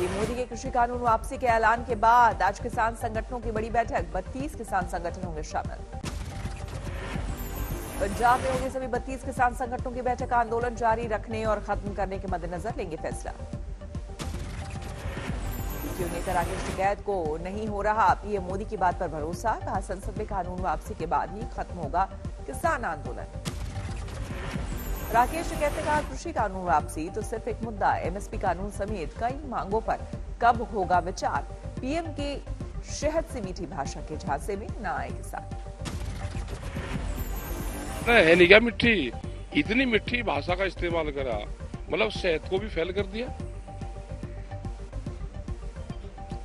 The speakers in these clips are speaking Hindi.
पीएम मोदी के कृषि कानून वापसी के ऐलान के बाद आज किसान संगठनों की बड़ी बैठक, 32 किसान संगठन होंगे शामिल। पंजाब में होगी सभी 32 किसान संगठनों की बैठक, आंदोलन जारी रखने और खत्म करने के मद्देनजर लेंगे फैसला। क्यों नेता राकेश टिकैत को नहीं हो रहा पीएम मोदी की बात पर भरोसा, कहा संसद में कानून वापसी के बाद ही खत्म होगा किसान आंदोलन। राकेश टिकैत ने कहा कृषि कानून वापसी तो सिर्फ एक मुद्दा, एमएसपी कानून समेत कई मांगों पर कब होगा विचार, पीएम की शहद से मीठी भाषा के झांसे में न आए किसान। है नहीं क्या मिठी, इतनी मिठी भाषा का इस्तेमाल करा, मतलब शहद को भी फेल कर दिया।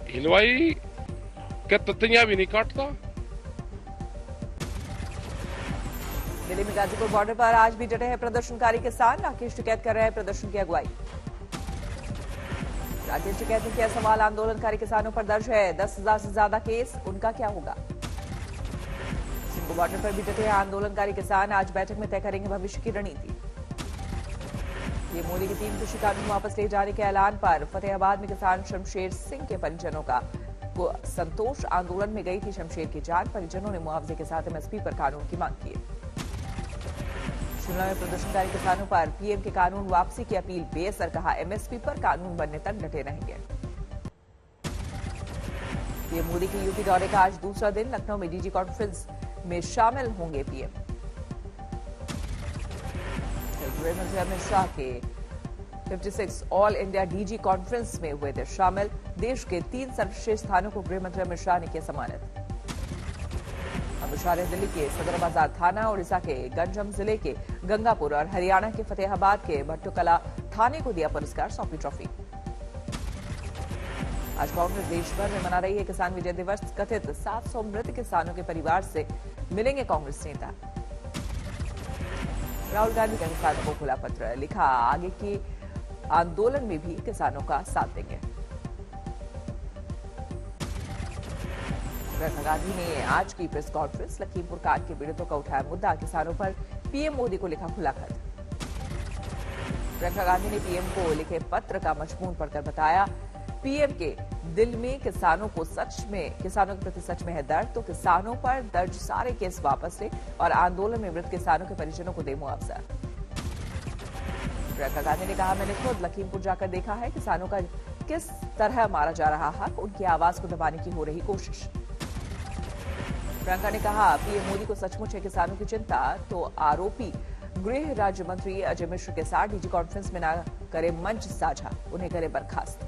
हलवाई क्या तत्तियां भी नहीं काटता। दिल्ली में गाजीपुर बॉर्डर पर आज भी डटे हैं प्रदर्शनकारी किसान, राकेश टिकैत कर रहे हैं प्रदर्शन की अगुवाई। राकेश टिकैत ने किया सवाल, आंदोलनकारी किसानों पर दर्ज है 10,000 से ज्यादा केस, उनका क्या होगा। सिंगू बॉर्डर पर भी डटे हैं आंदोलनकारी किसान, आज बैठक में तय करेंगे भविष्य की रणनीति। ये मोदी के 3 कृषि कानून वापस ले जाने के ऐलान पर फतेहाबाद में किसान शमशेर सिंह के परिजनों का संतोष, आंदोलन में गई थी शमशेर की जान, परिजनों ने मुआवजे के साथ एमएसपी पर कानून की मांग की। शिमला में प्रदर्शनकारी किसानों पर पीएम के कानून वापसी की अपील बेअसर, कहा एमएसपी पर कानून बनने तक डटे रहेंगे। पीएम मोदी के यूपी दौरे का आज दूसरा दिन, लखनऊ में डीजी कॉन्फ्रेंस में शामिल होंगे पीएम। गृह मंत्री अमित शाह के 56 ऑल इंडिया डीजी कॉन्फ्रेंस में हुए थे शामिल, देश के 3 सर्वश्रेष्ठ स्थानों को गृह मंत्री अमित शाह ने किया सम्मानित। अमित शाह ने दिल्ली के सदर बाजार थाना, उड़ीसा के गंजम जिले के गंगापुर और हरियाणा के फतेहाबाद के भट्टुकला थाने को दिया पुरस्कार, सौंपी ट्रॉफी। आज कांग्रेस देश भर में मना रही है किसान विजय दिवस, कथित 700 मृत किसानों के परिवार से मिलेंगे कांग्रेस नेता। राहुल गांधी का किसानों को खुला पत्र, लिखा आगे की आंदोलन में भी किसानों का साथ देंगे। प्रियंका गांधी ने आज की प्रेस कॉन्फ्रेंस, लखीमपुर कांड के पीड़ितों का उठाया मुद्दा, किसानों पर पीएम मोदी को लिखा खुला खत। प्रियंका गांधी ने पीएम को लिखे पत्र का मजमून पढ़कर बताया, पीएम के दिल में किसानों के प्रति सच में है दर्द, तो किसानों पर दर्ज सारे केस वापस ले और आंदोलन में मृत किसानों के परिजनों को दे मुआवजा। प्रियंका गांधी ने कहा, मैंने खुद लखीमपुर जाकर देखा है किसानों का किस तरह मारा जा रहा हक, उनकी आवाज को दबाने की हो रही कोशिश। प्रियंका ने कहा, पीएम मोदी को सचमुच है किसानों की चिंता तो आरोपी गृह राज्य मंत्री अजय मिश्र के साथ डीजी कॉन्फ्रेंस में न करे मंच साझा, उन्हें करे बर्खास्त।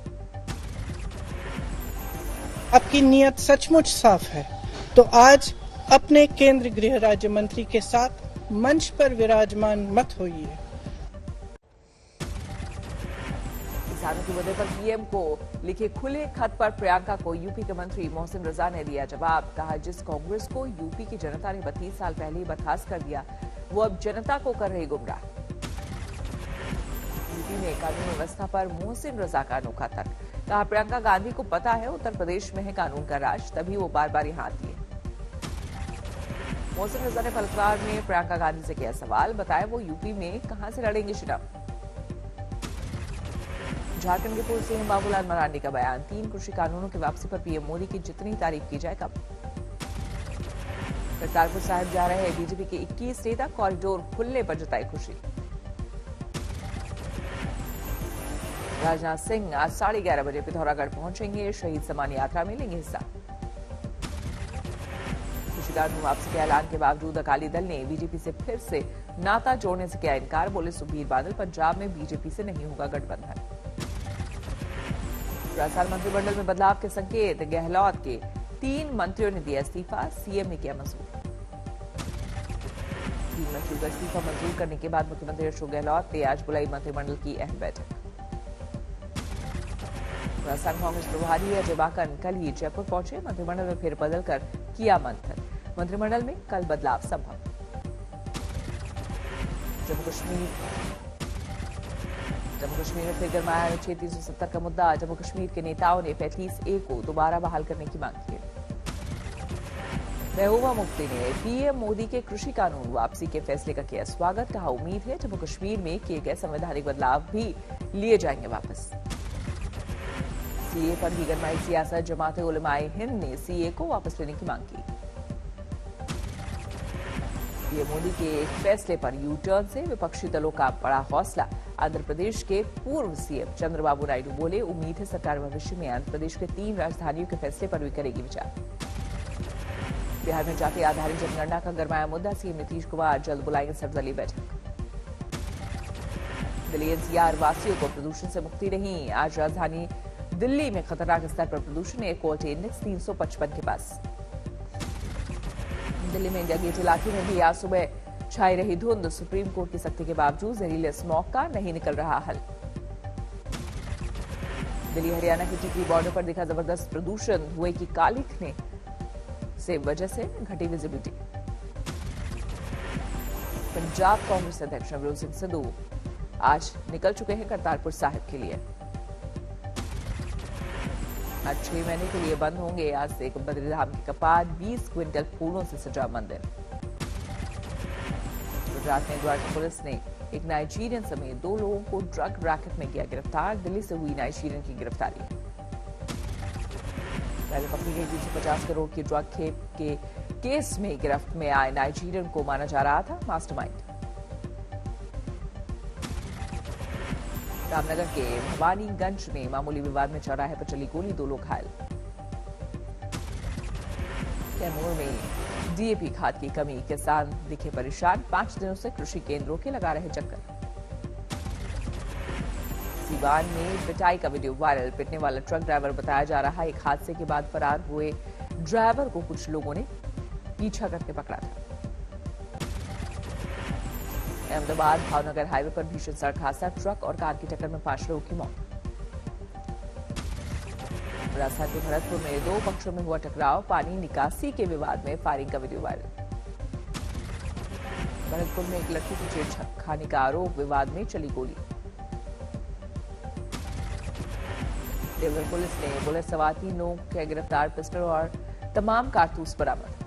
आपकी नीयत सचमुच साफ है तो आज अपने केंद्रीय गृह राज्य मंत्री के साथ मंच पर विराजमान मत होइए। किसानों की वजह पर पीएम को लिखे खुले खत पर प्रियंका को यूपी के मंत्री मोहसिन रजा ने दिया जवाब, कहा जिस कांग्रेस को यूपी की जनता ने 32 साल पहले ही बर्खास्त कर दिया, वो अब जनता को कर रही गुमराह। यूपी में कानून व्यवस्था पर मोहसिन रजा का अनोखा तर्क, कहा प्रियंका गांधी को पता है उत्तर प्रदेश में है कानून का राज, तभी वो बार बार यहां आती है। मोहसिन रजा ने पलटवार में प्रियंका गांधी से किया सवाल, बताया वो यूपी में कहां से लड़ेंगे चुनाव। झारखंड के पूर्व सीएम बाबूलाल मरांडी का बयान, 3 कृषि कानूनों की वापसी पर पीएम मोदी की जितनी तारीफ की जाए कम। करतारपुर साहिब जा रहे बीजेपी के 21 नेता, कॉरिडोर खुलने पर जताई खुशी। राजनाथ सिंह आज 11:30 बजे पिथौरागढ़ पहुंचेंगे, शहीद सम्मान यात्रा में लेंगे हिस्सा। कृषि कानून वापसी के ऐलान के बावजूद अकाली दल ने बीजेपी से फिर से नाता जोड़ने से किया इनकार, बोले सुखबीर बादल पंजाब में बीजेपी से नहीं होगा गठबंधन। राजस्थान मंत्रिमंडल में बदलाव के संकेत, गहलोत के 3 मंत्रियों ने दिया इस्तीफा, सीएम ने किया मंजूर। 3 मंत्रियों का इस्तीफा मंजूर करने के बाद मुख्यमंत्री अशोक गहलोत ने आज बुलाई मंत्रिमंडल की अहम बैठक। राजस्थान कांग्रेस प्रभारी अजय माकन कल ही जयपुर पहुंचे, मंत्रिमंडल में फेरबदल कर किया मंथन, मंत्रिमंडल में कल बदलाव संभव। जम्मू कश्मीर में फिर गरमाया अनुच्छेद 370 का मुद्दा, जम्मू कश्मीर के नेताओं ने 35A को दोबारा बहाल करने की मांग की। महबूबा मुफ्ती ने पीएम मोदी के कृषि कानून वापसी के फैसले का किया स्वागत, कहा उम्मीद है जम्मू कश्मीर में किए गए संवैधानिक बदलाव भी लिए जाएंगे वापस। सीए पर भी गरमाई सियासत। जमाते उलमाए हिंद ने सीए को वापस लेने की मांग की। पीएम मोदी के एक फैसले पर यू टर्न से विपक्षी दलों का बड़ा हौसला। आंध्र प्रदेश के पूर्व सीएम चंद्रबाबू नायडू बोले, उम्मीद है सरकार भविष्य में आंध्र प्रदेश के 3 राजधानियों के फैसले पर भी करेगी विचार। बिहार में जाति आधारित जनगणना का गरमाया मुद्दा। सीएम नीतीश कुमार जल्द बुलाएंगे सर्वदलीय बैठक। दिल्ली एनसीआर वासियों को प्रदूषण से मुक्ति नहीं। आज राजधानी दिल्ली में खतरनाक स्तर पर प्रदूषण। एयर क्वालिटी इंडेक्स 355 के पास। दिल्ली में इंडिया गेट इलाके में भी आज सुबह छाई रही धुंध। सुप्रीम कोर्ट की सख्ती के बावजूद जहरीले स्मॉग का नहीं निकल रहा हल। दिल्ली हरियाणा की टिकरी बॉर्डर पर दिखा जबरदस्त प्रदूषण। धुएं की काली खने से वजह से घटी विजिबिलिटी। पंजाब कांग्रेस अध्यक्ष नवजोत सिंह सिद्धू आज निकल चुके हैं करतारपुर साहिब के लिए। आज 6 महीने के लिए बंद होंगे आज से बद्रीधाम के कपाट। 20 क्विंटल फूलों से सजा मंदिर। गुजरात में द्वारका पुलिस ने एक नाइजीरियन समेत 2 लोगों को ड्रग रैकेट में किया गिरफ्तार। दिल्ली से हुई नाइजीरियन की गिरफ्तारी। पहले पकड़ी गई 350 करोड़ की ड्रग खेप के केस में गिरफ्त में आए नाइजीरियन को माना जा रहा था मास्टरमाइंड। रामनगर के भवानीगंज में मामूली विवाद में चौराहे पर चली गोली। 2 लोग घायल। कैमूर में डीएपी खाद की कमी। किसान दिखे परेशान। 5 दिनों से कृषि केंद्रों के लगा रहे चक्कर। सीवान में पिटाई का वीडियो वायरल। पिटने वाला ट्रक ड्राइवर बताया जा रहा है। एक हादसे के बाद फरार हुए ड्राइवर को कुछ लोगों ने पीछा करके पकड़ा था। अहमदाबाद भावनगर हाईवे पर भीषण सड़क हादसा। ट्रक और कार की टक्कर में 5 लोगों की मौत। राजस्थान के भरतपुर में 2 पक्षों में हुआ टकराव। पानी निकासी के विवाद में फायरिंग का वीडियो वायरल। भरतपुर में एक लड़की की छेड़खानी का आरोप। विवाद में चली गोली। देवघर पुलिस ने बुलेट सवार 3 लोगों के गिरफ्तार। पिस्टल और तमाम कारतूस बरामद।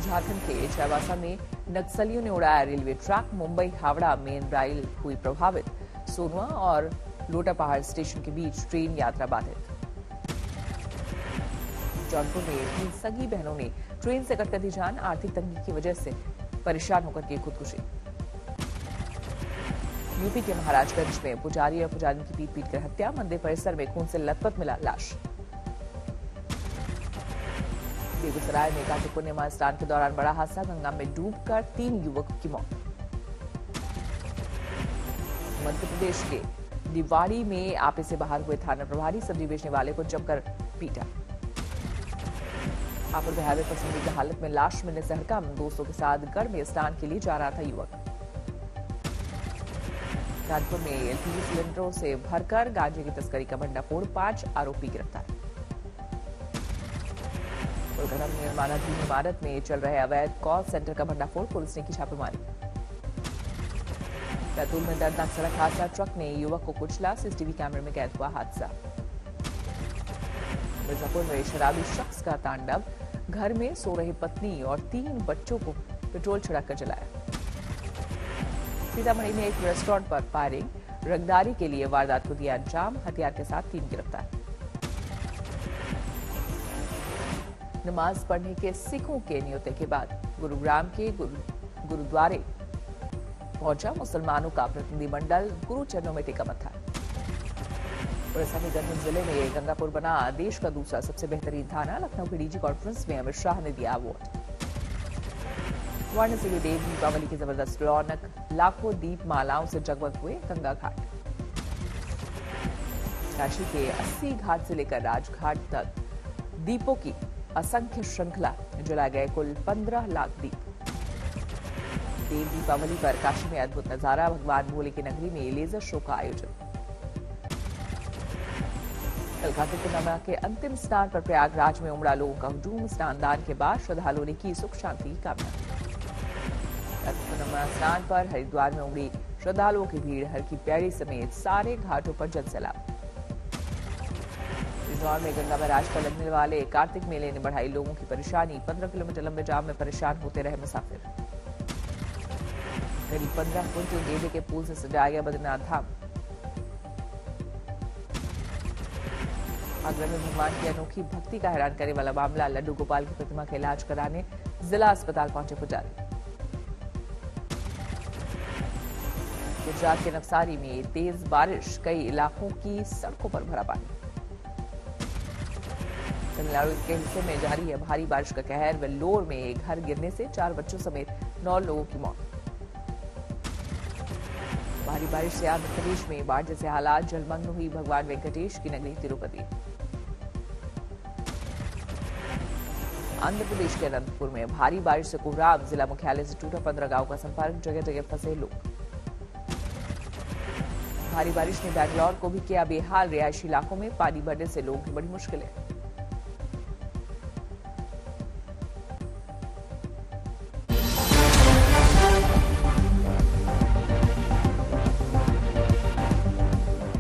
झारखंड के चाईबासा में नक्सलियों ने उड़ाया railway track. Mumbai Howrah main rail हुई प्रभावित। सोनुआ और लोटापहाड़ स्टेशन के बीच ट्रेन यात्रा बाधित। जौनपुर में 3 सगी बहनों ने ट्रेन से कटकर दी जान। आर्थिक तंगी की वजह से परेशान होकर की खुदकुशी। यूपी के महाराजगंज में पुजारी और पुजारी की पीट कर हत्या। मंदिर परिसर में खून से लथपथ मिला लाश। बेगूसराय में कार्तिक पूर्णिमा स्नान के दौरान बड़ा हादसा। गंगा में डूबकर 3 युवकों की मौत। मध्य प्रदेश के निवाड़ी में आपे से बाहर हुए थाना प्रभारी। सब्जी बेचने वाले को जमकर पीटा। आपुर हाईवे पर संदिग्ध हालत में लाश मिलने से हड़कंप। दोस्तों के साथ गढ़ में स्नान के लिए जा रहा था युवक। कानपुर में एलपीजी सिलेंडरों से भरकर गांजे की तस्करी का भंडाफोड़। 5 आरोपी गिरफ्तार। कोलकाता में निर्माणाधीन इमारत में चल रहे अवैध कॉल सेंटर का भंडाफोड़। पुलिस ने की छापेमारी। बैतूल में दर्दनाक सड़क हादसा। ट्रक ने युवक को कुचला। सीसीटीवी कैमरे में कैद हुआ हादसा। मिर्जापुर में शराबी शख्स का तांडव। घर में सो रही पत्नी और 3 बच्चों को पेट्रोल छिड़ककर जलाया। सीतामढ़ी में एक रेस्टोरेंट पर फायरिंग। रंगदारी के लिए वारदात को दिया अंजाम। हथियार के साथ 3 गिरफ्तार। नमाज पढ़ने के सिखों के न्योते के बाद गुरुग्राम के गुरुद्वारे पहुंचा मुसलमानों का प्रतिनिधिमंडल। गुरु चरणों में टेका मत्था। उड़ीसा के गंजम जिले में गंगापुर बना देश का दूसरा सबसे बेहतरीन थाना। लखनऊ के डीजी कॉन्फ्रेंस में अमित शाह ने दिया अवार्ड। वाराणसी में देव दीपावली की जबरदस्त रौनक। लाखों दीप मालाओं से जगमग हुए गंगा घाट। काशी के 80 घाट से लेकर राजघाट तक दीपों की असंख्य श्रृंखला। जलाए गए कुल 15 लाख दीप। देव दीपावली पर काशी में अद्भुत नजारा। भगवान भोले की नगरी में लेजर शो का आयोजन। कल कार्तिक पूर्णिमा के अंतिम स्नान पर प्रयागराज में उमड़ा लोगों का हुजूम। स्नान दान के बाद श्रद्धालुओं ने की सुख शांति की कामना। कार्तिक पूर्णिमा स्नान पर हरिद्वार में उमड़ी श्रद्धालुओं की भीड़। हर की पैड़ी समेत सारे घाटों पर जनसैलाब। इंदौर में गंगा बैराज पर लगने वाले कार्तिक मेले ने बढ़ाई लोगों की परेशानी। 15 किलोमीटर लंबे जाम में परेशान होते रहे मुसाफिर। करीब 15 क्विंटल गेंदे के फूल से सजाया गया बद्रीनाथ धाम। आगरा में भगवान की अनोखी भक्ति का हैरान करने वाला मामला। लड्डू गोपाल की प्रतिमा का इलाज कराने जिला अस्पताल पहुंचे पुजारी। गुजरात के नवसारी में तेज बारिश, कई इलाकों की सड़कों पर भरा पानी। तमिलनाडु के हिस्से में जारी है भारी बारिश का कहर। वेल्लोर में एक घर गिरने से 4 बच्चों समेत 9 लोगों की मौत। भारी बारिश से आंध्र प्रदेश में बाढ़ जैसे हालात, जलमग्न हुई भगवान वेंकटेश की नगरी तिरुपति। आंध्र प्रदेश के अनंतपुर में भारी बारिश से कोहराम, जिला मुख्यालय से टूटा 15 गांव का संपर्क, जगह जगह फंसे लोग। भारी बारिश ने बैंगलोर को भी किया बेहाल, रिहायशी इलाकों में पानी भरने से लोगों की बड़ी मुश्किलें।